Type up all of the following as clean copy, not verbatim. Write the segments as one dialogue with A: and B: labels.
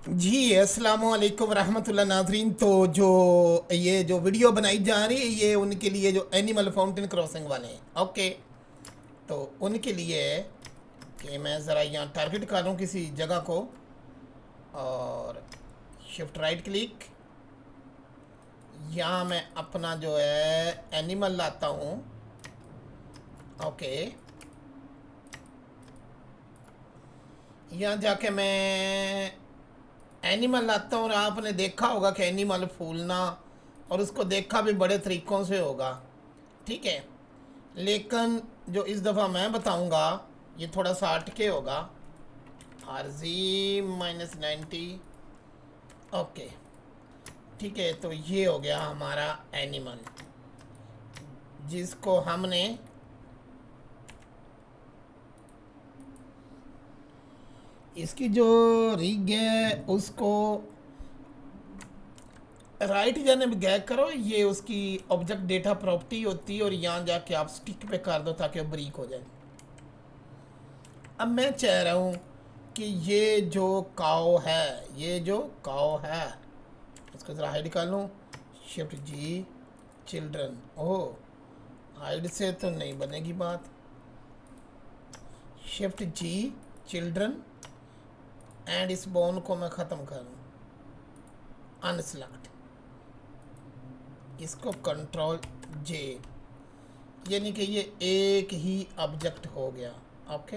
A: जी अस्सलाम वालेकुम रहमतुल्लाह नाजरीन। तो जो ये जो वीडियो बनाई जा रही है ये उनके लिए जो एनिमल फाउंटेन क्रॉसिंग वाले हैं। ओके, तो उनके लिए है कि मैं ज़रा यहाँ टारगेट कर रहा हूँ किसी जगह को और शिफ्ट राइट क्लिक, यहाँ मैं अपना जो है एनिमल लाता हूँ। ओके, यहाँ जाके मैं एनिमल लाता हूँ और आपने देखा होगा कि एनिमल फूलना और उसको देखा भी बड़े तरीक़ों से होगा, ठीक है। लेकिन जो इस दफ़ा मैं बताऊंगा ये थोड़ा सा अटके होगा। RZ-90। ओके, ठीक है, तो ये हो गया हमारा एनिमल जिसको हमने इसकी जो रिग है उसको राइट जाने में गैग करो, ये उसकी ऑब्जेक्ट डेटा प्रॉपर्टी होती है और यहाँ जाके आप स्टिक पे कर दो ताकि वो ब्रीक हो जाए। अब मैं चाह रहा हूँ कि ये जो काओ है, ये जो काओ है इसको ज़रा हाइड कर लूँ। शिफ्ट जी, चिल्ड्रन। ओह, हाइड से तो नहीं बनेगी बात। शिफ्ट जी, चिल्ड्रन, एंड इस बोन को मैं ख़त्म करूँ, अनसेलेक्ट, इसको कंट्रोल जे, यानी कि ये एक ही ऑब्जेक्ट हो गया। ओके,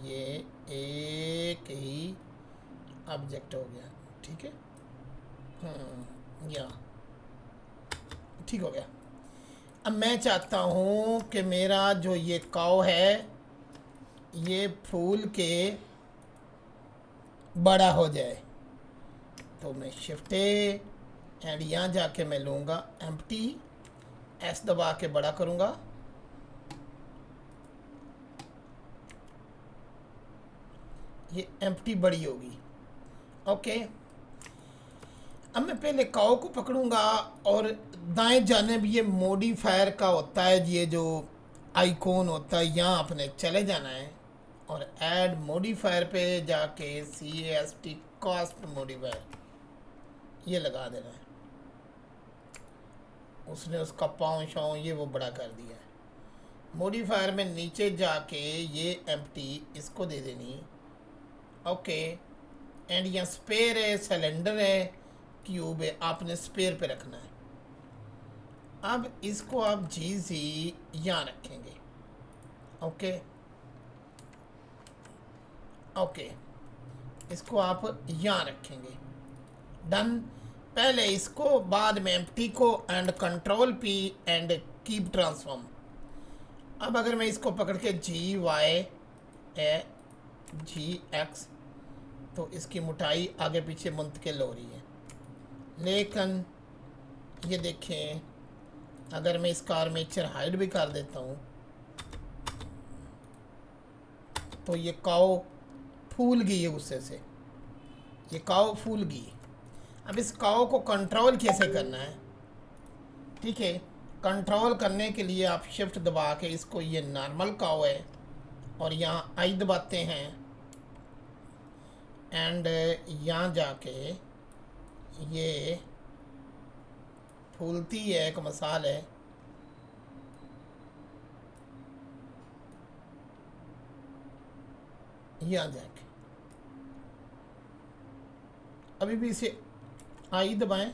A: ये एक ही ऑब्जेक्ट हो गया, ठीक है। या ठीक हो गया। अब मैं चाहता हूँ कि मेरा जो ये काव है ये फूल के बड़ा हो जाए, तो मैं शिफ्ट एंड यहाँ जाके मैं लूँगा एम्प्टी, एस दबा के बड़ा करूँगा। ये एम्प्टी बड़ी होगी। ओके, अब मैं पहले काव को पकड़ूंगा और दाएं जानिब ये मॉडिफायर का होता है, ये जो आइकॉन होता है यहाँ अपने चले जाना है और ऐड मॉडिफायर पे जाके CAST कास्ट मॉडिफायर ये लगा देना है। उसने उसका पाँव शाँव ये वो बड़ा कर दिया है। मॉडिफायर में नीचे जाके ये एम्प्टी इसको दे देनी। ओके, एंड यहाँ स्पेयर है, सिलेंडर है, क्यूब है, आपने स्पेयर पे रखना है। अब इसको आप GZ यहाँ रखेंगे। ओके ओके, इसको आप यहाँ रखेंगे। डन। पहले इसको, बाद में एम्प्टी को, and control P and keep transform. अब अगर मैं इसको पकड़ के GYAGX, तो इसकी मोटाई आगे पीछे मुंतकिल हो रही है। लेकिन ये देखें, अगर मैं इसका आर्मेचर हाइड भी कर देता हूँ तो ये काव फूल गई है गुस्से से, ये काव फूल गई। अब इस काव को कंट्रोल कैसे करना है, ठीक है। कंट्रोल करने के लिए आप शिफ्ट दबा के इसको, ये नॉर्मल काव है और यहाँ आई दबाते हैं एंड यहाँ जाके ये फूलती है, एक मिसाल है। यहाँ जाके अभी भी इसे आई दबाएं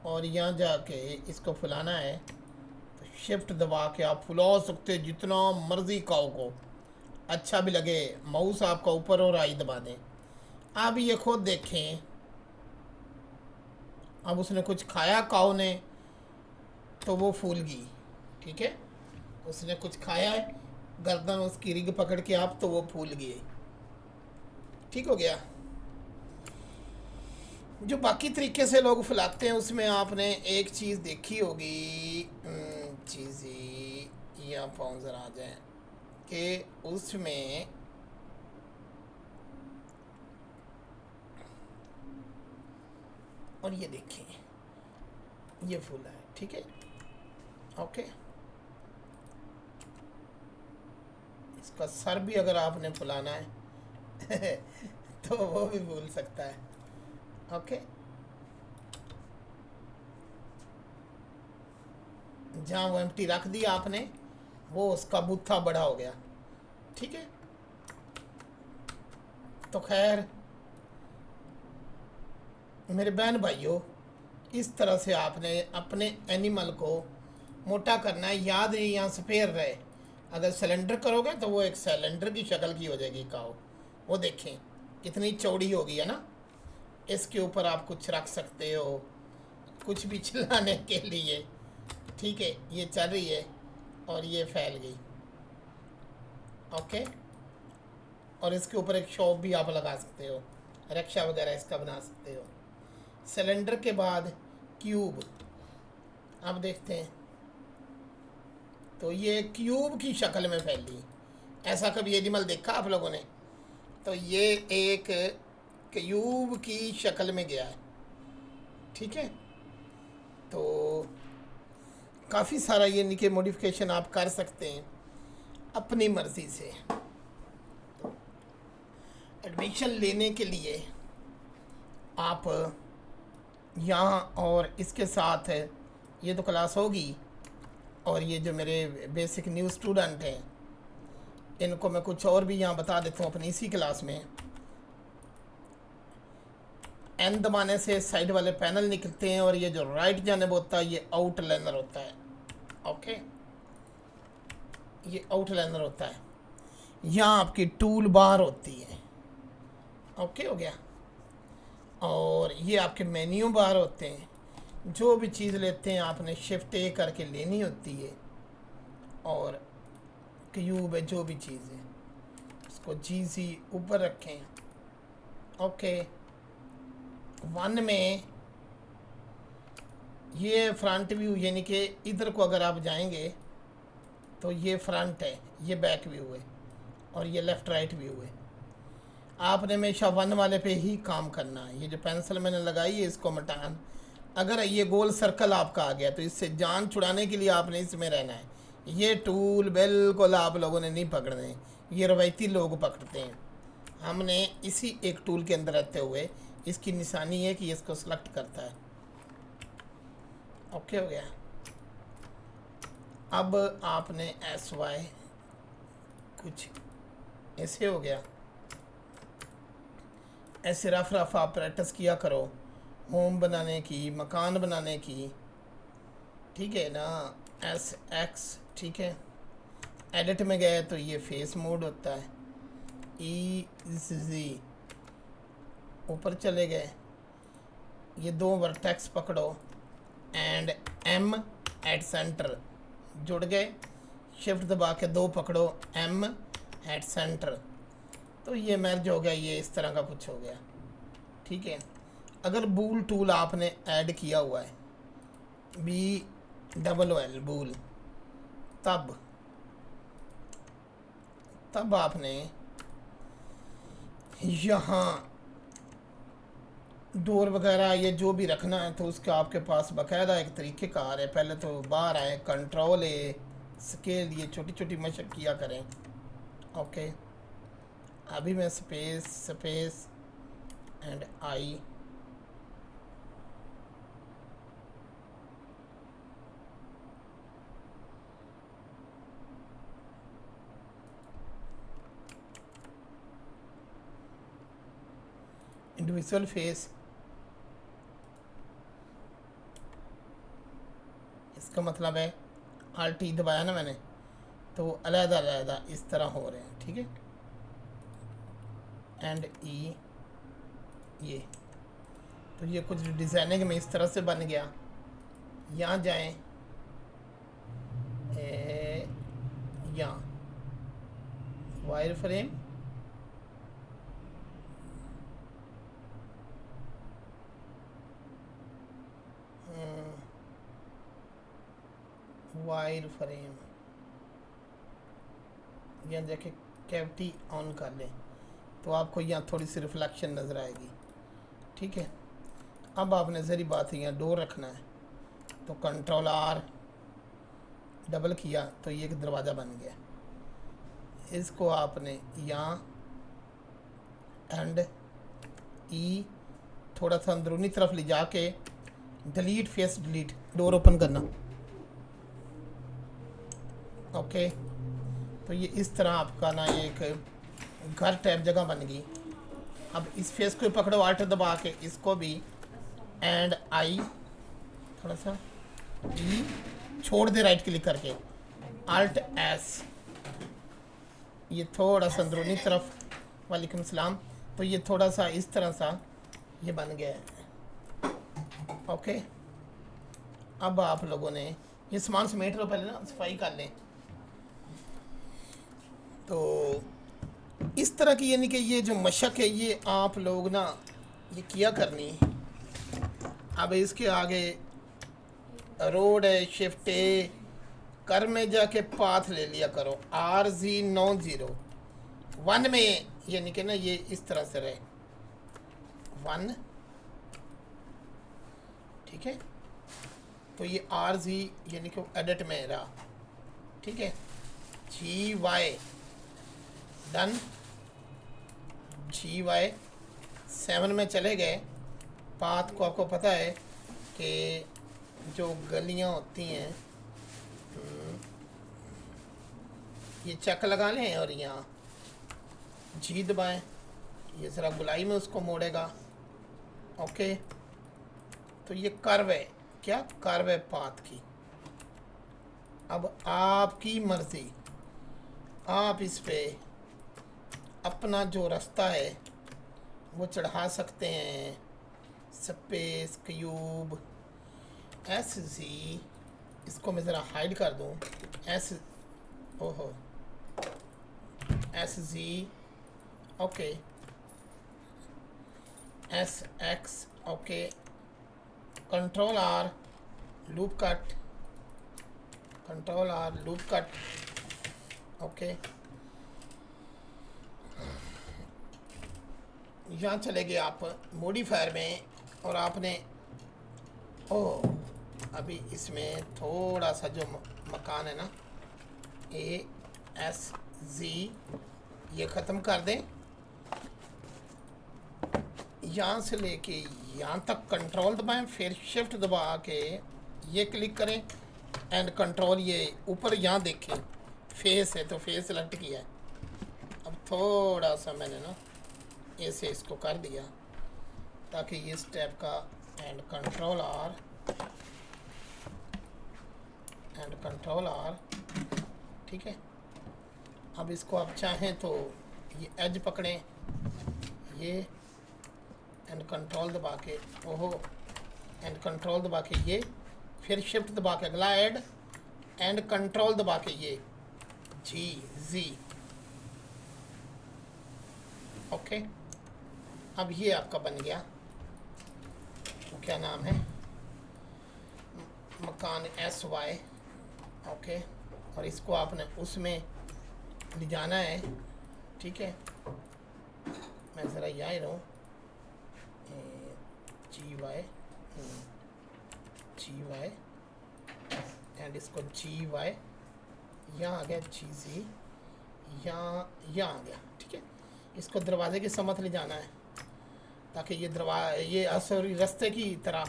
A: और यहाँ जाके इसको फुलाना है, तो शिफ्ट दबा के आप फुला सकते हैं जितना मर्जी काव को, अच्छा भी लगे। माउस आपका ऊपर और आई दबा दें। आप ये खुद देखें, अब उसने कुछ खाया काव ने तो वो फूल गई, ठीक है। उसने कुछ खाया है, गर्दन उसकी रिग पकड़ के आप, तो वो फूल गई, ठीक हो गया। जो बाकी तरीके से लोग फुलाते हैं उसमें आपने एक चीज़ देखी होगी, चीज़ें यहाँ पाँव ज़रा आ जाए कि उसमें और ये देखें ये फूला है, ठीक है। ओके, इसका सर भी अगर आपने फुलाना है तो वो भी फूल सकता है। ओके, जहाँ वो एम्प्टी रख दिया आपने, वो उसका बूथा बड़ा हो गया। ठीक है, तो खैर मेरे बहन भाइयों, इस तरह से आपने अपने एनिमल को मोटा करना है। याद नहीं यहाँ स्पेयर रहे। अगर सिलेंडर करोगे तो वो एक सिलेंडर की शक्ल की हो जाएगी काऊ। वो देखें कितनी चौड़ी होगी, है ना। इसके ऊपर आप कुछ रख सकते हो, कुछ भी चलाने के लिए। ठीक है, ये चल रही है और ये फैल गई। ओके, और इसके ऊपर एक शॉप भी आप लगा सकते हो, रिक्शा वगैरह इसका बना सकते हो। सिलेंडर के बाद क्यूब आप देखते हैं, तो ये क्यूब की शक्ल में फैली। ऐसा कभी एनिमल देखा आप लोगों ने? तो ये एक क्यूब की शक्ल में गया है। ठीक है, तो काफ़ी सारा ये नीचे मॉडिफिकेशन आप कर सकते हैं अपनी मर्ज़ी से। एडमिशन लेने के लिए आप यहाँ और इसके साथ ये तो क्लास होगी, और ये जो मेरे बेसिक न्यू स्टूडेंट हैं इनको मैं कुछ और भी यहाँ बता देता हूँ अपनी इसी क्लास में। एन दबाने से साइड वाले पैनल निकलते हैं, और ये जो राइट जानब होता है ये आउटलाइनर होता है। ओके, ये आउटलाइनर होता है। यहाँ आपकी टूल बार होती है। ओके हो गया, और ये आपके मेन्यू बार होते हैं। जो भी चीज़ लेते हैं आपने शिफ्ट ए करके लेनी होती है, और क्यूब है जो भी चीज़ है उसको जी ऊपर रखें। ओके, 1 में ये फ्रंट व्यू, यानी कि इधर को अगर आप जाएंगे तो ये फ्रंट है, ये बैक व्यू है, और ये लेफ़्ट राइट व्यू है। आपने हमेशा 1 वाले पे ही काम करना है। ये जो पेंसिल मैंने लगाई है इसको मटान, अगर ये गोल सर्कल आपका आ गया तो इससे जान छुड़ाने के लिए आपने इसमें रहना है। ये टूल बिल्कुल आप लोगों ने नहीं पकड़ने, ये रवायती लोग पकड़ते हैं। हमने इसी एक टूल के अंदर रहते हुए इसकी निशानी है कि इसको सेलेक्ट करता है। ओके हो गया। अब आपने SY कुछ ऐसे हो गया, ऐसे रफ आप प्रैक्टिस किया करो होम बनाने की, मकान बनाने की। ठीक है ना, SX। ठीक है, एडिट में गए तो ये फेस मोड होता है। EZ ऊपर चले गए, ये 2 वर्टेक्स पकड़ो, एंड M एट सेंटर जुड़ गए। शिफ्ट दबा के 2 पकड़ो, M एट सेंटर, तो ये मर्ज हो गया। ये इस तरह का कुछ हो गया। ठीक है, अगर बूल टूल आपने ऐड किया हुआ है, BOOL बूल, तब आपने यहाँ डोर वगैरह ये जो भी रखना है तो उसका आपके पास बाकायदा एक तरीके का आ रहा है। पहले तो बाहर आए, कंट्रोल है, स्केल, ये छोटी छोटी मशक किया करें। ओके, अभी मैं space and I individual face, इसका मतलब है Alt दबाया ना मैंने, तो अलहदा अलहदा इस तरह हो रहे हैं। ठीक है, एंड E ये, तो ये कुछ डिज़ाइनिंग में इस तरह से बन गया। यहाँ जाएं, यहाँ वायर फ्रेम, वायर फ्रेम, यहाँ जाके कैविटी ऑन कर लें तो आपको यहाँ थोड़ी सी रिफ्लेक्शन नज़र आएगी। ठीक है, अब आपने ज़री बात है यहाँ डोर रखना है, तो कंट्रोल R डबल किया तो ये एक दरवाज़ा बन गया। इसको आपने यहाँ एंड E थोड़ा सा अंदरूनी तरफ ले जाके delete face delete, door open करना। ओके, तो ये इस तरह आपका ना ये एक घर टाइप जगह बन गई। अब इस फेस को पकड़ो आल्ट दबा के, इसको भी एंड आई थोड़ा सा जी छोड़ दे राइट क्लिक करके, आल्ट एस, ये थोड़ा सा अंदरूनी तरफ, वालेकुम सलाम, तो ये थोड़ा सा इस तरह सा ये बन गया है। ओके, अब आप लोगों ने ये सामान समेट लो, पहले ना सफाई कर लें। तो इस तरह की यानी कि ये जो मशक है ये आप लोग ना ये किया करनी। अब इसके आगे रोड है, शिफ्ट ए कर में जाके पाथ ले लिया करो, RZ90 1 में, यानी कि ना ये इस तरह से रहे 1, ठीक है। तो ये RZ यानी कि एडिट में रहा, ठीक है। GY डन, GY 7 में चले गए। पाथ को आपको पता है कि जो गलियां होती हैं ये चक लगा लें और यहाँ जी दबाएं, ये ज़रा गुलाई में उसको मोड़ेगा। ओके, तो ये कर्व है, क्या कर्व है पाथ की। अब आपकी मर्ज़ी, आप इस पे अपना जो रास्ता है वो चढ़ा सकते हैं। स्पेस क्यूब SZ, इसको मैं ज़रा हाइड कर दूँ, ओहो SZ, okay SX, okay control R loop cut, control R loop cut, okay. यहाँ चले गए आप मॉडिफायर में और आपने अभी इसमें थोड़ा सा जो मकान है ना ASZ ये ख़त्म कर दें। यहाँ से लेके यहाँ तक कंट्रोल दबाएं, फिर शिफ्ट दबा के ये क्लिक करें एंड कंट्रोल, ये ऊपर यहाँ देखें फेस है तो फेस सेलेक्ट किया है। अब थोड़ा सा मैंने ना ऐसे इसको कर दिया ताकि ये स्टेप का, एंड कंट्रोल R, ठीक है। अब इसको आप चाहें तो ये एज पकड़ें, ये एंड कंट्रोल दबा के, एंड कंट्रोल दबा के ये, फिर शिफ्ट दबा के अगला ऐड एंड कंट्रोल दबा के ये GZ, ओके। अब ये आपका बन गया, क्या नाम है, मकान SY, ओके। और इसको आपने उसमें ले जाना है, ठीक है। मैं ज़रा यहाँ ही रहूँ, GY एंड इसको GY, यहाँ आ गया GZ, यहाँ आ गया, ठीक है। इसको दरवाजे की समत ले जाना है ताकि ये असर रास्ते की तरह।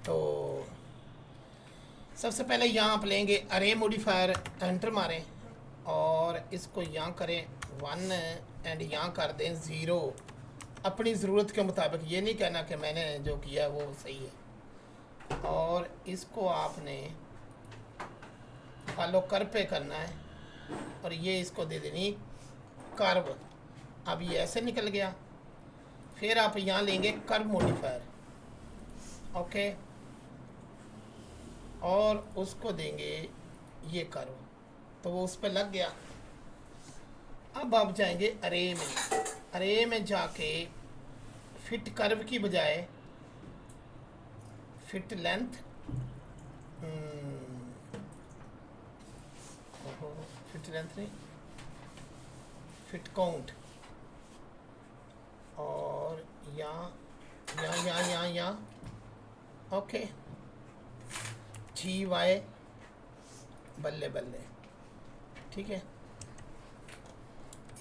A: तो सबसे पहले यहाँ आप लेंगे अरे मॉडिफायर, एंटर मारें और इसको यहाँ करें 1 एंड यहाँ कर दें 0 अपनी ज़रूरत के मुताबिक। ये नहीं कहना कि मैंने जो किया वो सही है। और इसको आपने फॉलो कर पे करना है और ये इसको दे देनी कर्व। अब ये ऐसे निकल गया, फिर आप यहाँ लेंगे कर्व मॉडिफायर, ओके, और उसको देंगे ये कर्व, तो वो उस पर लग गया। अब आप जाएंगे अरे में जाके फिट कर्व की बजाय फिट लेंथ, फिट लेंथ नहीं, फिट काउंट, और यहाँ, ओके, GY बल्ले बल्ले, ठीक है।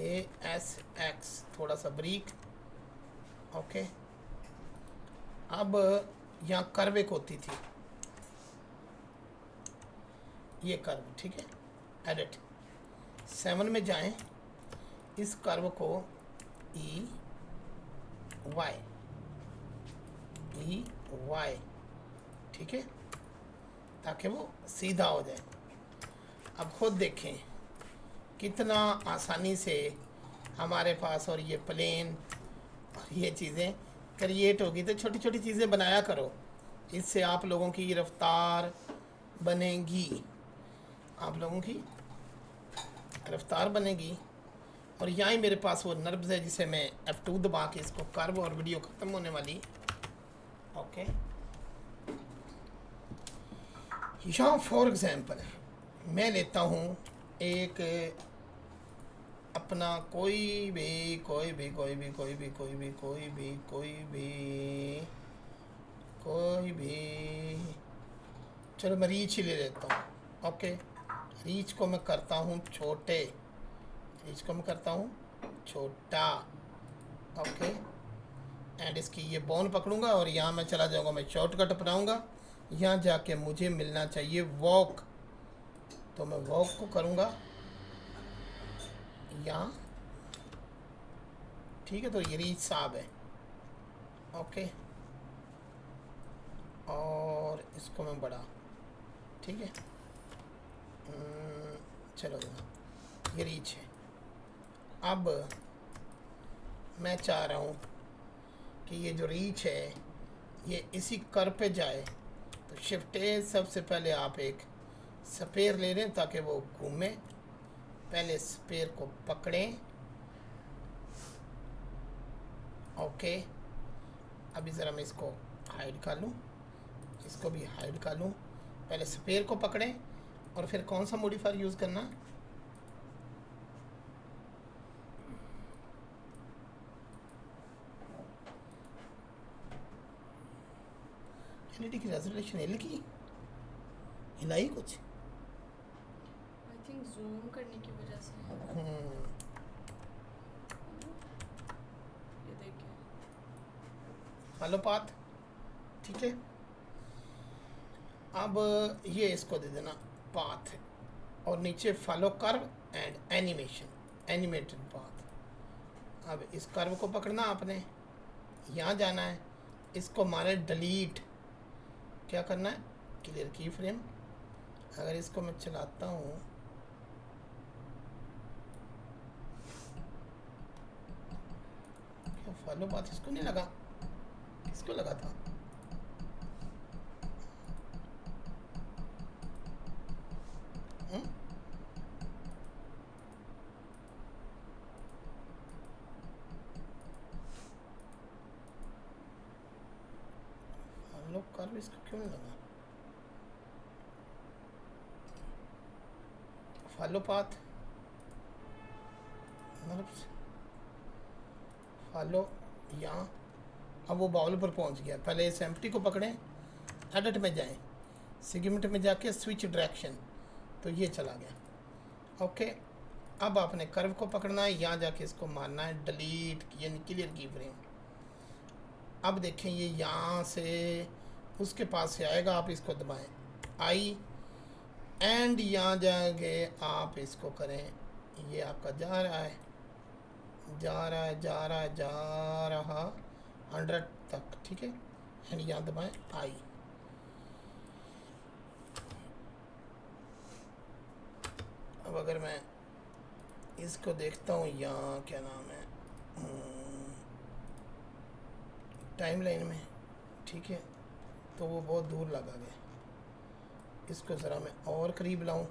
A: ASX थोड़ा सा ब्रीक, ओके। अब यहाँ कर्व एक होती थी, ये कर्व, ठीक है। एडिट 7 में जाएं, इस कर्व को ई वाई, ठीक है, ताकि वो सीधा हो जाए। अब खुद देखें कितना आसानी से हमारे पास और ये प्लेन और ये चीज़ें क्रिएट होगी। तो छोटी छोटी चीज़ें बनाया करो, इससे आप लोगों की रफ्तार बनेगी, आप लोगों की रफ्तार बनेगी। और यहाँ ही मेरे पास वो नर्व्स है जिसे मैं F2 दबा के इसको कर्व, और वीडियो ख़त्म होने वाली। ओके, यहाँ फॉर एग्जांपल मैं लेता हूँ एक अपना कोई भी चलो मैं रीच ही ले लेता हूँ। ओके, रीच को मैं करता हूँ छोटा। ओके, एंड इसकी ये बोन पकड़ूंगा और यहाँ मैं चला जाऊँगा, मैं शॉर्टकट अपनाऊँगा। यहाँ जाके मुझे मिलना चाहिए वॉक, तो मैं वॉक को करूँगा यहाँ, ठीक है। तो ये रीच साहब है। ओके, और इसको मैं बड़ा, ठीक है। चलो ये रीच है। अब मैं चाह रहा हूँ कि ये जो रीच है ये इसी कर्व पे जाए, तो शिफ्ट ए, सबसे पहले आप एक स्पेयर ले लें ताकि वो घूमे। पहले स्पेयर को पकड़ें। ओके, अभी ज़रा मैं इसको हाइड कर लूँ, इसको भी हाइड कर लूँ। पहले स्पेयर को पकड़ें और फिर कौन सा मॉडिफायर यूज़ करना, एलईडी की रेजोल्यूशन एल की हिलाई कुछ,
B: आई थिंक जूम करने की वजह से। ये देखिए
A: फॉलो पाथ, ठीक है। अब ये इसको दे देना पाथ, और नीचे follow curve and animated path. अब इस कर्व को पकड़ना आपने, यहाँ जाना है, इसको मारे डिलीट, क्या करना है, क्लियर की फ्रेम। अगर इसको मैं चलाता हूँ, क्या फॉलो पाथ इसको नहीं लगा, इसको लगा था। फॉलो कर्व इसको क्यों नहीं लगा, फॉलो पाथ, फॉलो यहाँ। अब वो बाउल पर पहुँच गया। पहले इस एम्प्टी को पकड़ें, एडिट में जाएं, सेगमेंट में जाके स्विच डायरेक्शन, तो ये चला गया। ओके, अब आपने कर्व को पकड़ना है, यहाँ जाके इसको मारना है डिलीट, यानी क्लियर की फ्रेम। अब देखें ये यहाँ से उसके पास से आएगा, आप इसको दबाएं आई, एंड यहाँ जाके आप इसको करें, ये आपका जा रहा 100 तक, ठीक है। एंड यहाँ दबाएं आई। अब अगर मैं इसको देखता हूँ, यहाँ क्या नाम है, टाइमलाइन में, ठीक है, तो वो बहुत दूर लगा गया। इसको ज़रा मैं और करीब लाऊं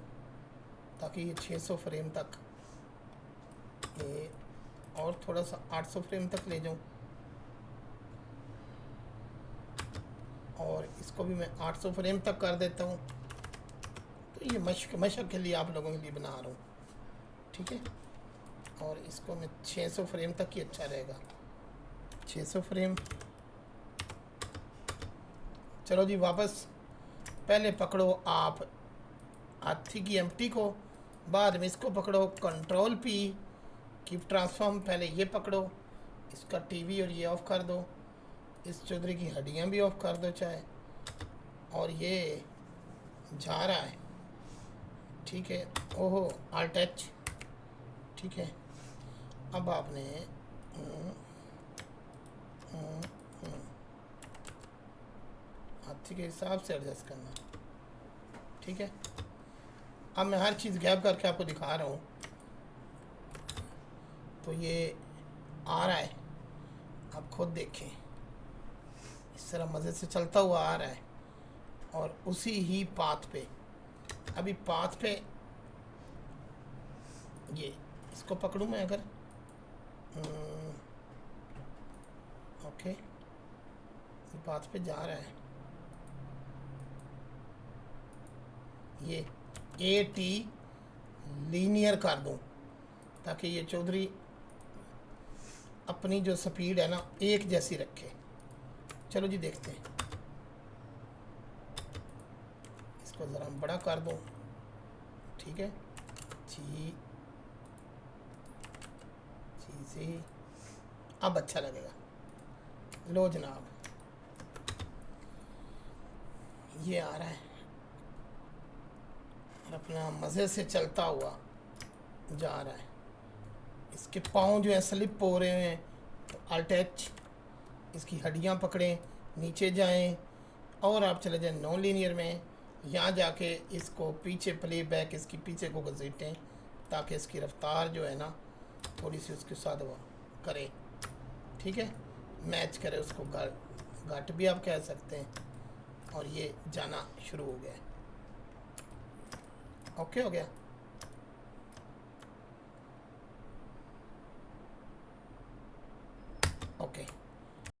A: ताकि ये 600 फ्रेम तक, ये और थोड़ा सा 800 फ्रेम तक ले जाऊं, और इसको भी मैं 800 फ्रेम तक कर देता हूं। तो ये मशक के लिए, आप लोगों के लिए बना रहा हूँ, ठीक है। और इसको मैं 600 फ्रेम तक ही अच्छा रहेगा, 600 फ्रेम। चलो जी वापस, पहले पकड़ो आप हाथी की एम्प्टी को, बाद में इसको पकड़ो कंट्रोल पी, कीप ट्रांसफॉर्म, पहले ये पकड़ो, इसका टीवी और ये ऑफ कर दो, इस चौधरी की हड्डियां भी ऑफ कर दो चाहे, और ये जा रहा है, ठीक है। ओहो आल्ट एच, ठीक है। अब आपने हाथी के हिसाब से एडजस्ट करना, ठीक है। अब मैं हर चीज़ गैप करके आपको दिखा रहा हूँ। तो ये आ रहा है, आप खुद देखें, इस तरह मज़े से चलता हुआ आ रहा है, और उसी ही पाथ पे, अभी पाथ पे ये इसको पकड़ूँ मैं अगर, ओके, ये पाथ पे जा रहा है, ये ए टी लीनियर कर दूं ताकि ये चौधरी अपनी जो स्पीड है ना एक जैसी रखे। चलो जी देखते हैं, इसको ज़रा बड़ा कर दूं, ठीक है जी जी, अब अच्छा लगेगा। लो जनाब, ये आ रहा है और अपना मज़े से चलता हुआ जा रहा है। इसके पाँव जो है स्लिप हो रहे हैं, तो अल्ट एच, इसकी हड्डियां पकड़ें, नीचे जाएं, और आप चले जाएं नॉन लीनियर में। यहाँ जाके इसको पीछे प्ले बैक, इसकी पीछे को घसीटें ताकि इसकी रफ्तार जो है ना थोड़ी सी उसके साथ वो करे, ठीक है, मैच करे उसको, घट भी आप कह सकते हैं। और ये जाना शुरू हो गया, ओके हो गया।